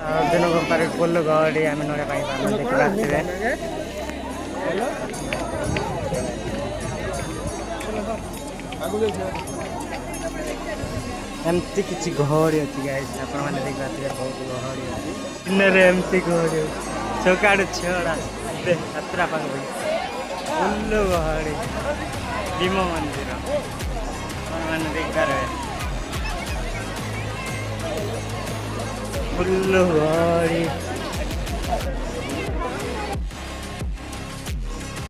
दिन पर फुल गहଳି आम देखिए एमती किसी गहଳି अच्छी गाइस आप देखिए बहुत गहଳି अच्छी दिन एमती गहଳି सकाड़ छड़ा यात्रा पाख फुल गहଳି भीम मंदिर मैंने देखिए फुल गहଳି।